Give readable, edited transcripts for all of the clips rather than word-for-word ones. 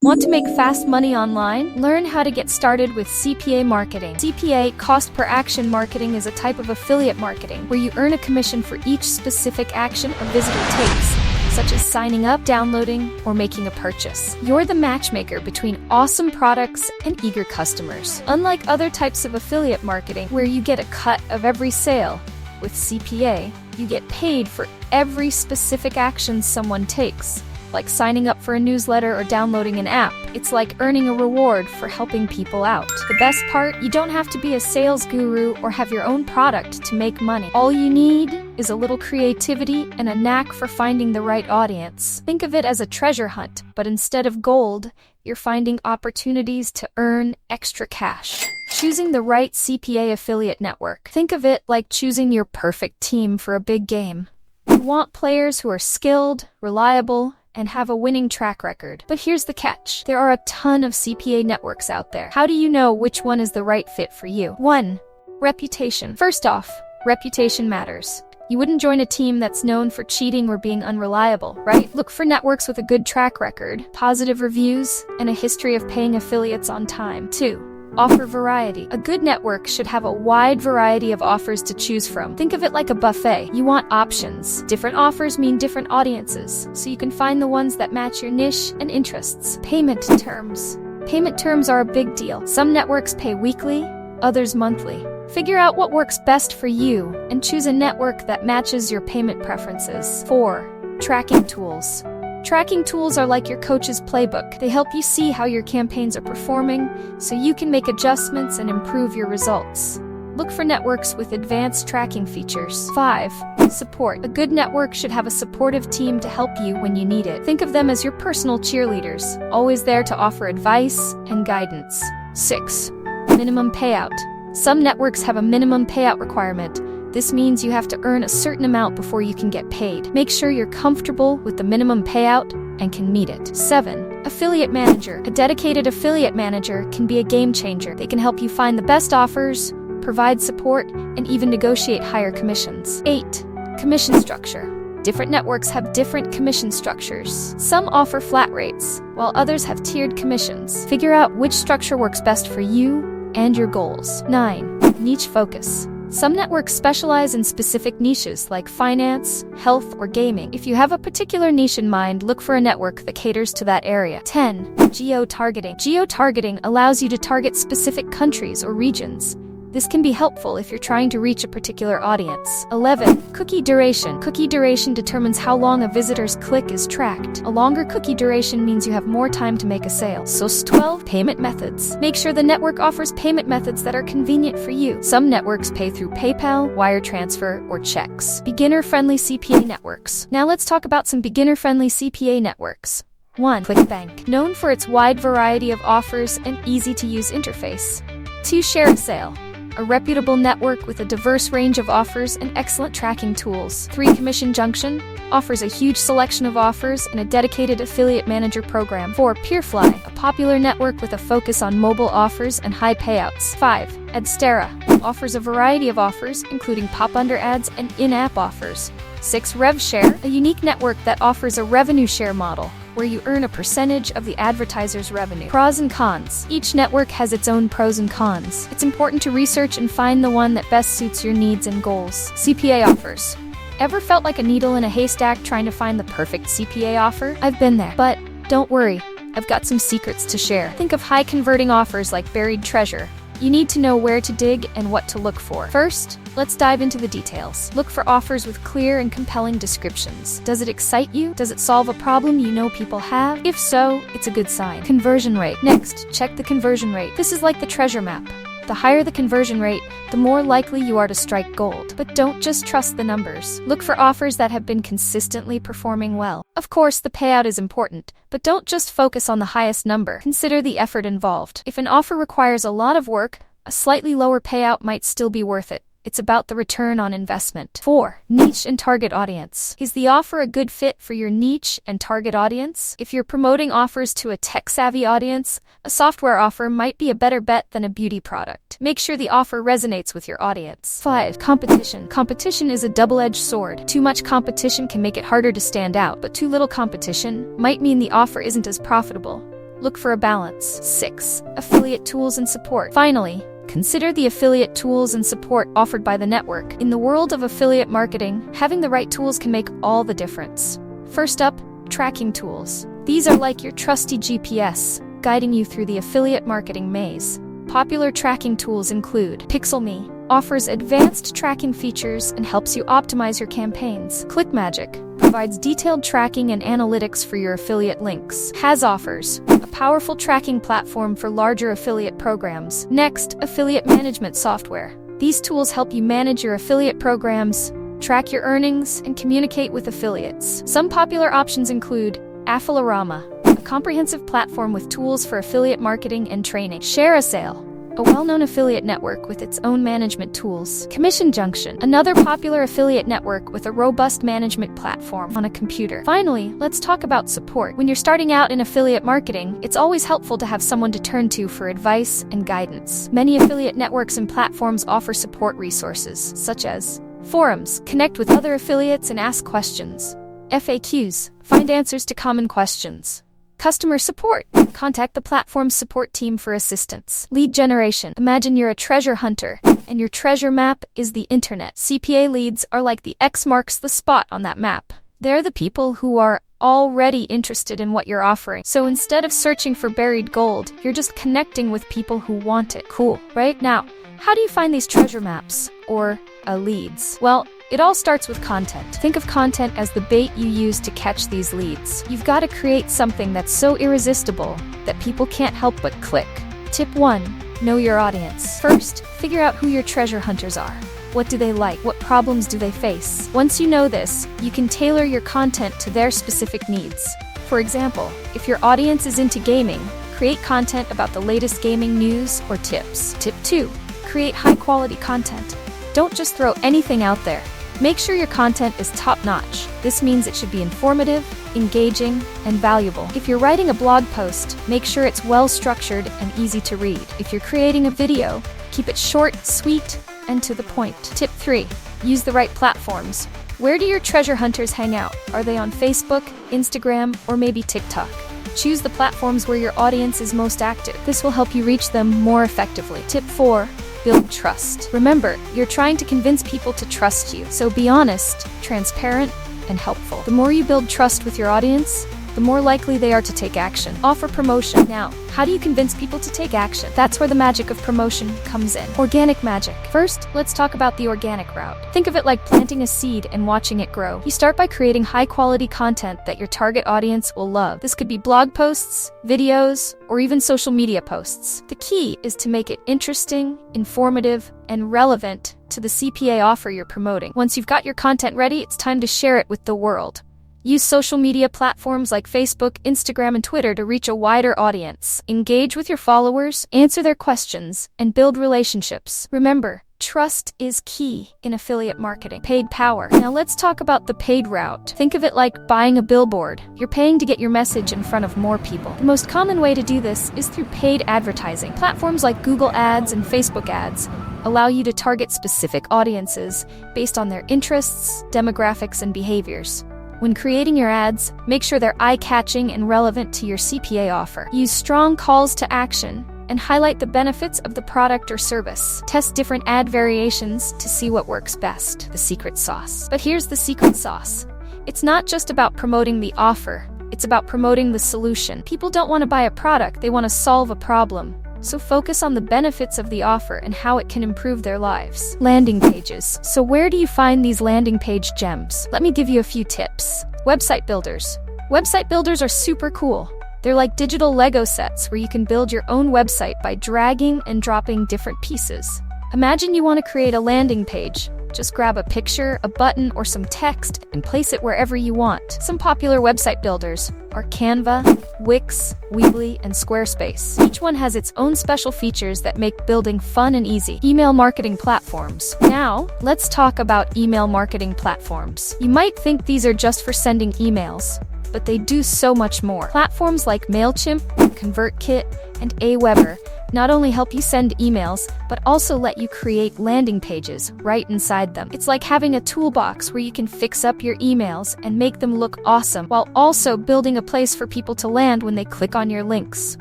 Want to make fast money online? Learn how to get started with CPA marketing. CPA, cost per action marketing, is a type of affiliate marketing where you earn a commission for each specific action a visitor takes, such as signing up, downloading, or making a purchase. You're the matchmaker between awesome products and eager customers. Unlike other types of affiliate marketing where you get a cut of every sale, with CPA, you get paid for every specific action someone takes, like signing up for a newsletter or downloading an app. It's like earning a reward for helping people out. The best part, you don't have to be a sales guru or have your own product to make money. All you need is a little creativity and a knack for finding the right audience. Think of it as a treasure hunt, but instead of gold, you're finding opportunities to earn extra cash. Choosing the right CPA affiliate network. Think of it like choosing your perfect team for a big game. You want players who are skilled, reliable, and have a winning track record. But here's the catch. There are a ton of CPA networks out there. How do you know which one is the right fit for you? 1. Reputation. First off, reputation matters. You wouldn't join a team that's known for cheating or being unreliable, right? Look for networks with a good track record, positive reviews, and a history of paying affiliates on time. 2. Offer variety. A good network should have a wide variety of offers to choose from. Think of it like a buffet. You want options. Different offers mean different audiences, so you can find the ones that match your niche and interests. Payment terms. Payment terms are a big deal. Some networks pay weekly, others monthly. Figure out what works best for you and choose a network that matches your payment preferences. 4. Tracking tools. Tracking tools are like your coach's playbook. They help you see how your campaigns are performing, so you can make adjustments and improve your results. Look for networks with advanced tracking features. 5. Support. A good network should have a supportive team to help you when you need it. Think of them as your personal cheerleaders, always there to offer advice and guidance. 6. Minimum payout. Some networks have a minimum payout requirement. This means you have to earn a certain amount before you can get paid. Make sure you're comfortable with the minimum payout and can meet it. 7. Affiliate manager. A dedicated affiliate manager can be a game changer. They can help you find the best offers, provide support, and even negotiate higher commissions. 8. Commission structure. Different networks have different commission structures. Some offer flat rates, while others have tiered commissions. Figure out which structure works best for you and your goals. 9. Niche focus. Some networks specialize in specific niches like finance, health, or gaming. If you have a particular niche in mind, look for a network that caters to that area. 10. Geo-targeting. Geo-targeting allows you to target specific countries or regions. This can be helpful if you're trying to reach a particular audience. 11. Cookie duration. Cookie duration determines how long a visitor's click is tracked. A longer cookie duration means you have more time to make a sale. So 12. Payment methods. Make sure the network offers payment methods that are convenient for you. Some networks pay through PayPal, wire transfer, or checks. Beginner-friendly CPA networks. Now let's talk about some beginner-friendly CPA networks. 1. ClickBank. Known for its wide variety of offers and easy-to-use interface. 2. ShareASale. A reputable network with a diverse range of offers and excellent tracking tools. 3. Commission Junction offers a huge selection of offers and a dedicated affiliate manager program. 4. Peerfly, a popular network with a focus on mobile offers and high payouts. 5. Adstera offers a variety of offers, including pop-under ads and in-app offers. 6. RevShare, a unique network that offers a revenue share model, where you earn a percentage of the advertiser's revenue. Pros and cons. Each network has its own pros and cons. It's important to research and find the one that best suits your needs and goals. CPA offers. Ever felt like a needle in a haystack trying to find the perfect CPA offer? I've been there. But don't worry, I've got some secrets to share. Think of high-converting offers like buried treasure. You need to know where to dig and what to look for. First, let's dive into the details. Look for offers with clear and compelling descriptions. Does it excite you? Does it solve a problem you know people have? If so, it's a good sign. Conversion rate. Next, check the conversion rate. This is like the treasure map. The higher the conversion rate, the more likely you are to strike gold. But don't just trust the numbers. Look for offers that have been consistently performing well. Of course, the payout is important, but don't just focus on the highest number. Consider the effort involved. If an offer requires a lot of work, a slightly lower payout might still be worth it. It's about the return on investment. 4. Niche and target audience. Is the offer a good fit for your niche and target audience? If you're promoting offers to a tech-savvy audience, a software offer might be a better bet than a beauty product. Make sure the offer resonates with your audience. 5. Competition. Competition is a double-edged sword. Too much competition can make it harder to stand out, but too little competition might mean the offer isn't as profitable. look for a balance. 6. Affiliate tools and support. Finally, consider the affiliate tools and support offered by the network. In the world of affiliate marketing, having the right tools can make all the difference. First up, tracking tools. These are like your trusty GPS, guiding you through the affiliate marketing maze. Popular tracking tools include PixelMe, offers advanced tracking features and helps you optimize your campaigns. ClickMagick provides detailed tracking and analytics for your affiliate links. HasOffers, a powerful tracking platform for larger affiliate programs. Next, affiliate management software. These tools help you manage your affiliate programs, track your earnings, and communicate with affiliates. Some popular options include Affiliarama, a comprehensive platform with tools for affiliate marketing and training. ShareASale, a well-known affiliate network with its own management tools. Commission Junction, another popular affiliate network with a robust management platform on a computer. Finally, let's talk about support. When you're starting out in affiliate marketing, it's always helpful to have someone to turn to for advice and guidance. Many affiliate networks and platforms offer support resources, such as forums, connect with other affiliates and ask questions. FAQs, find answers to common questions. Customer support, contact the platform's support team for assistance. Lead generation, imagine you're a treasure hunter, and your treasure map is the internet. CPA leads are like the X marks the spot on that map. They're the people who are already interested in what you're offering. So instead of searching for buried gold, you're just connecting with people who want it. Cool, right? Now, how do you find these treasure maps, or leads? Well, it all starts with content. Think of content as the bait you use to catch these leads. You've got to create something that's so irresistible that people can't help but click. Tip 1. Know your audience. First, figure out who your treasure hunters are. What do they like? What problems do they face? Once you know this, you can tailor your content to their specific needs. For example, if your audience is into gaming, create content about the latest gaming news or tips. Tip 2. Create high-quality content. Don't just throw anything out there. Make sure your content is top-notch. This means it should be informative, engaging, and valuable. If you're writing a blog post, make sure it's well-structured and easy to read. If you're creating a video, keep it short, sweet, and to the point. Tip 3. Use the right platforms. Where do your treasure hunters hang out? Are they on Facebook, Instagram, or maybe TikTok? Choose the platforms where your audience is most active. This will help you reach them more effectively. Tip 4. Build trust. Remember, you're trying to convince people to trust you, so be honest, transparent, and helpful. The more you build trust with your audience, the more likely they are to take action. Offer promotion. Now, how do you convince people to take action? That's where the magic of promotion comes in. Organic magic. First, let's talk about the organic route. Think of it like planting a seed and watching it grow. You start by creating high-quality content that your target audience will love. This could be blog posts, videos, or even social media posts. The key is to make it interesting, informative, and relevant to the CPA offer you're promoting. Once you've got your content ready, it's time to share it with the world. Use social media platforms like Facebook, Instagram, and Twitter to reach a wider audience. Engage with your followers, answer their questions, and build relationships. Remember, trust is key in affiliate marketing. Paid power. Now let's talk about the paid route. Think of it like buying a billboard. You're paying to get your message in front of more people. The most common way to do this is through paid advertising. Platforms like Google Ads and Facebook Ads allow you to target specific audiences based on their interests, demographics, and behaviors. When creating your ads, make sure they're eye-catching and relevant to your CPA offer. Use strong calls to action and highlight the benefits of the product or service. Test different ad variations to see what works best. The secret sauce. But here's the secret sauce. It's not just about promoting the offer, it's about promoting the solution. People don't want to buy a product, they want to solve a problem. So focus on the benefits of the offer and how it can improve their lives. Landing pages. So where do you find these landing page gems? Let me give you a few tips. Website builders. Website builders are super cool. They're like digital Lego sets where you can build your own website by dragging and dropping different pieces. Imagine you want to create a landing page. Just grab a picture, a button, or some text and place it wherever you want. Some popular website builders are Canva, Wix, Weebly, and Squarespace. Each one has its own special features that make building fun and easy. Email marketing platforms. Now, let's talk about email marketing platforms. You might think these are just for sending emails, but they do so much more. Platforms like MailChimp, ConvertKit, and Aweber not only help you send emails, but also let you create landing pages right inside them. It's like having a toolbox where you can fix up your emails and make them look awesome, while also building a place for people to land when they click on your links.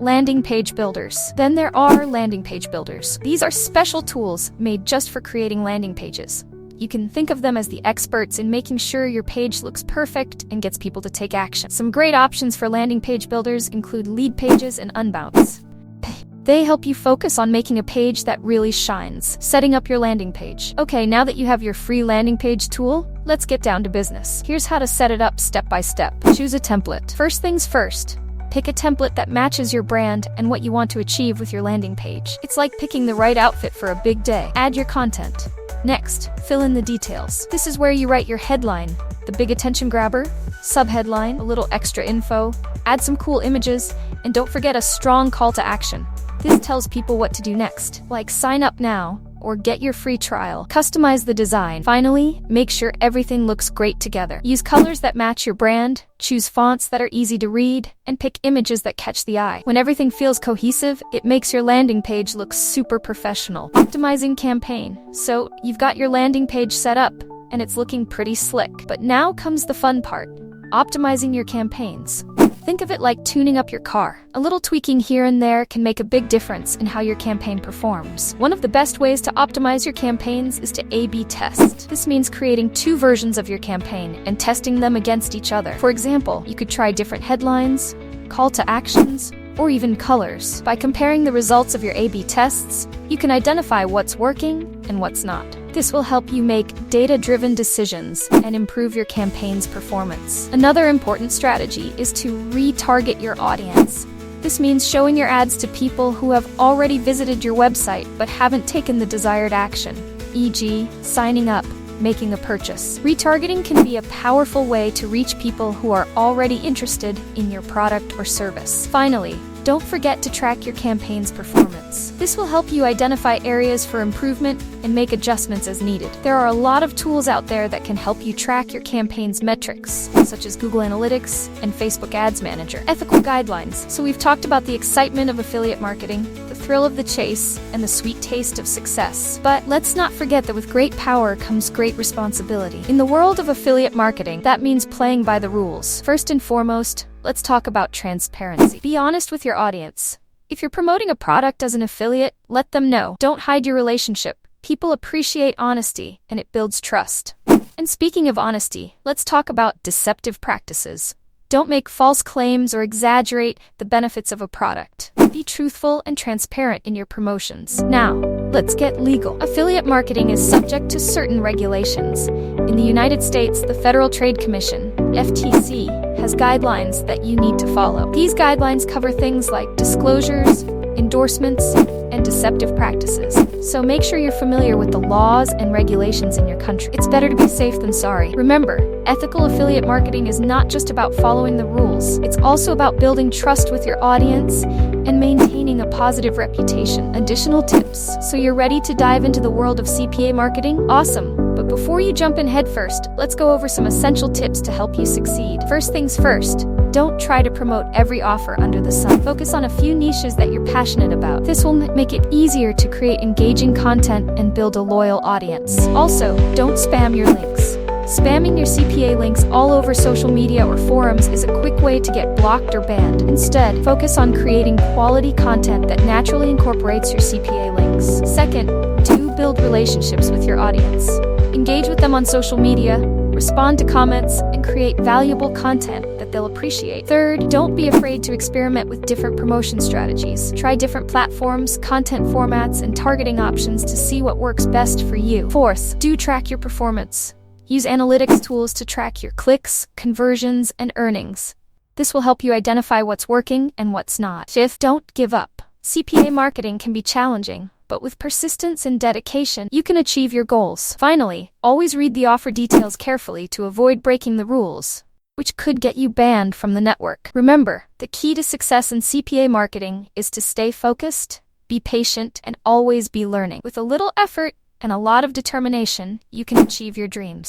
Landing page builders. Then there are landing page builders. These are special tools made just for creating landing pages. You can think of them as the experts in making sure your page looks perfect and gets people to take action. Some great options for landing page builders include lead pages and unbounce. They help you focus on making a page that really shines. Setting up your landing page. Okay, now that you have your free landing page tool, let's get down to business. Here's how to set it up step by step. Choose a template. First things first. Pick a template that matches your brand and what you want to achieve with your landing page. It's like picking the right outfit for a big day. Add your content. Next, fill in the details. This is where you write your headline, the big attention grabber, subheadline, a little extra info, add some cool images, and don't forget a strong call to action. This tells people what to do next, like sign up now or get your free trial. Customize the design. Finally, make sure everything looks great together. Use colors that match your brand, choose fonts that are easy to read, and pick images that catch the eye. When everything feels cohesive, it makes your landing page look super professional. Optimizing campaign. So, you've got your landing page set up, and it's looking pretty slick. But now comes the fun part. Optimizing your campaigns. Think of it like tuning up your car. A little tweaking here and there can make a big difference in how your campaign performs. One of the best ways to optimize your campaigns is to A/B test. This means creating two versions of your campaign and testing them against each other. For example, you could try different headlines, call to actions, or even colors. By comparing the results of your A/B tests, you can identify what's working and what's not. This will help you make data-driven decisions and improve your campaign's performance. Another important strategy is to retarget your audience. This means showing your ads to people who have already visited your website but haven't taken the desired action, e.g., signing up, making a purchase. Retargeting can be a powerful way to reach people who are already interested in your product or service. Finally, don't forget to track your campaign's performance. This will help you identify areas for improvement and make adjustments as needed. There are a lot of tools out there that can help you track your campaign's metrics, such as Google Analytics and Facebook Ads Manager. Ethical guidelines. So we've talked about the excitement of affiliate marketing, the thrill of the chase, and the sweet taste of success. But let's not forget that with great power comes great responsibility. In the world of affiliate marketing, that means playing by the rules. First and foremost, let's talk about transparency. Be honest with your audience. If you're promoting a product as an affiliate, let them know. Don't hide your relationship. People appreciate honesty, and it builds trust. And speaking of honesty, let's talk about deceptive practices. Don't make false claims or exaggerate the benefits of a product. Be truthful and transparent in your promotions. Now, let's get legal. Affiliate marketing is subject to certain regulations. In the United States, the Federal Trade Commission, FTC, has guidelines that you need to follow. These guidelines cover things like disclosures, endorsements, and deceptive practices. So make sure you're familiar with the laws and regulations in your country. It's better to be safe than sorry. Remember, ethical affiliate marketing is not just about following the rules. It's also about building trust with your audience and maintaining a positive reputation. Additional tips. So you're ready to dive into the world of CPA marketing? Awesome! But before you jump in headfirst, let's go over some essential tips to help you succeed. First things first. Don't try to promote every offer under the sun. Focus on a few niches that you're passionate about. This will make it easier to create engaging content and build a loyal audience. Also, don't spam your links. Spamming your CPA links all over social media or forums is a quick way to get blocked or banned. Instead, focus on creating quality content that naturally incorporates your CPA links. Second, do build relationships with your audience. Engage with them on social media, respond to comments, and create valuable content that they'll appreciate. Third, don't be afraid to experiment with different promotion strategies. Try different platforms, content formats, and targeting options to see what works best for you. Fourth, do track your performance. Use analytics tools to track your clicks, conversions, and earnings. This will help you identify what's working and what's not. Fifth, don't give up. CPA marketing can be challenging, but with persistence and dedication, you can achieve your goals. Finally, always read the offer details carefully to avoid breaking the rules, which could get you banned from the network. Remember, the key to success in CPA marketing is to stay focused, be patient, and always be learning. With a little effort and a lot of determination, you can achieve your dreams.